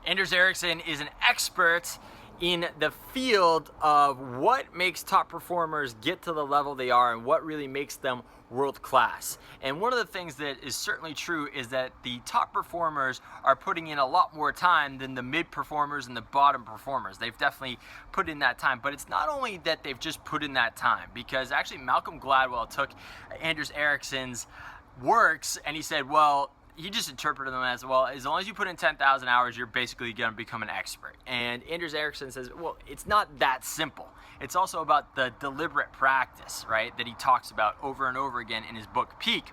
Anders Ericsson is an expert in the field of what makes top performers get to the level they are and what really makes them world class. And one of the things that is certainly true is that the top performers are putting in a lot more time than the mid performers and the bottom performers. They've definitely put in that time, but it's not only that they've just put in that time, because actually Malcolm Gladwell took Anders Ericsson's works and he said, well, he just interpreted them as, well, as long as you put in 10,000 hours, you're basically going to become an expert. And Anders Ericsson says, well, it's not that simple. It's also about the deliberate practice, right, that he talks about over and over again in his book, Peak.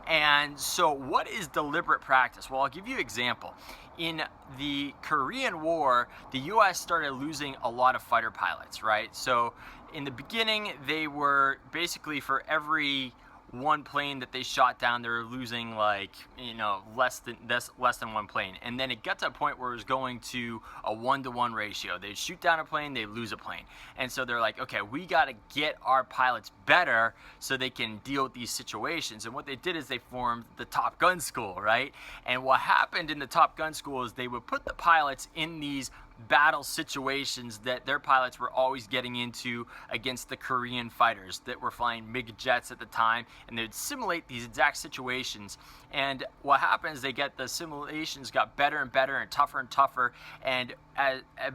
And so what is deliberate practice? Well, I'll give you an example. In the Korean War, the U.S. started losing a lot of fighter pilots, right? So in the beginning, they were basically, for every one plane that they shot down, they were losing like, less than one plane. And then it got to a point where it was going to a 1-to-1 ratio. They'd shoot down a plane, they'd lose a plane. And so they're like, okay, we got to get our pilots better so they can deal with these situations. And what they did is they formed the Top Gun School, right? And what happened in the Top Gun School is they would put the pilots in these battle situations that their pilots were always getting into against the Korean fighters that were flying MiG jets at the time, and they'd simulate these exact situations. And what happens, they get the simulations got better and better and tougher, and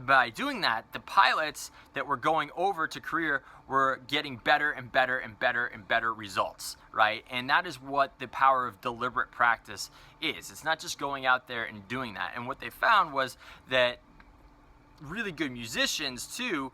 by doing that, the pilots that were going over to Korea were getting better and better and better and better results, right? And that is what the power of deliberate practice is. It's not just going out there and doing that. And what they found was that really good musicians too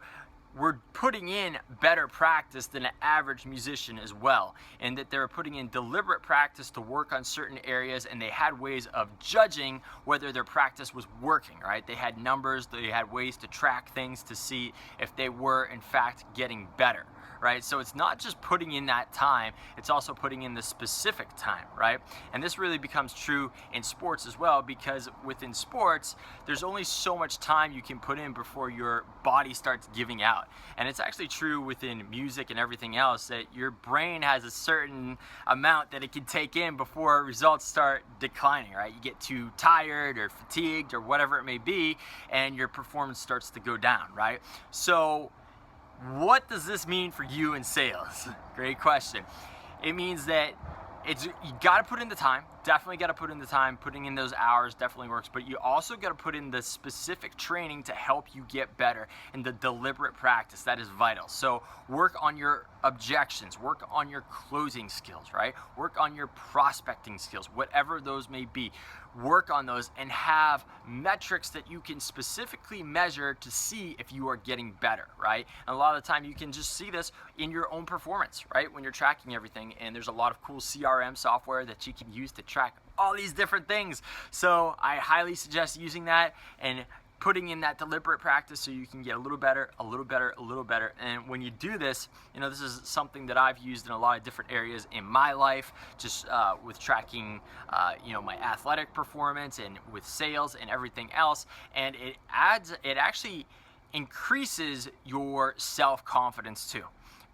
were putting in better practice than an average musician as well, and that they were putting in deliberate practice to work on certain areas, and they had ways of judging whether their practice was working, right? They had numbers, they had ways to track things to see if they were in fact getting better, right? So it's not just putting in that time, it's also putting in the specific time, right? And this really becomes true in sports as well, because within sports, there's only so much time you can put in before your body starts giving out. And it's actually true within music and everything else, that your brain has a certain amount that it can take in before results start declining, right? You get too tired or fatigued or whatever it may be, and your performance starts to go down, right? So what does this mean for you in sales? Great question. It means that you got to put in the time. Definitely got to put in the time. Putting in those hours definitely works, but you also got to put in the specific training to help you get better, and the deliberate practice. That is vital. So work on your objections, work on your closing skills, right? Work on your prospecting skills, whatever those may be. Work on those and have metrics that you can specifically measure to see if you are getting better, right? And a lot of the time you can just see this in your own performance, right? When you're tracking everything, and there's a lot of cool CRM software that you can use to track all these different things. So I highly suggest using that and putting in that deliberate practice so you can get a little better, a little better, a little better. And when you do this, this is something that I've used in a lot of different areas in my life, just with tracking, my athletic performance and with sales and everything else. And it actually increases your self-confidence too,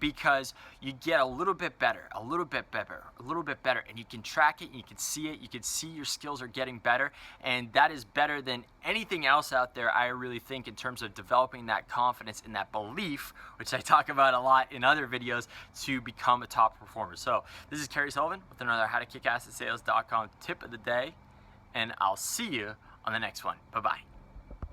because you get a little bit better, a little bit better, a little bit better, and you can track it, and you can see it, you can see your skills are getting better, and that is better than anything else out there, I really think, in terms of developing that confidence and that belief, which I talk about a lot in other videos, to become a top performer. So this is Kerry Sullivan with another HowToKickAssAtSales.com tip of the day, and I'll see you on the next one. Bye-bye.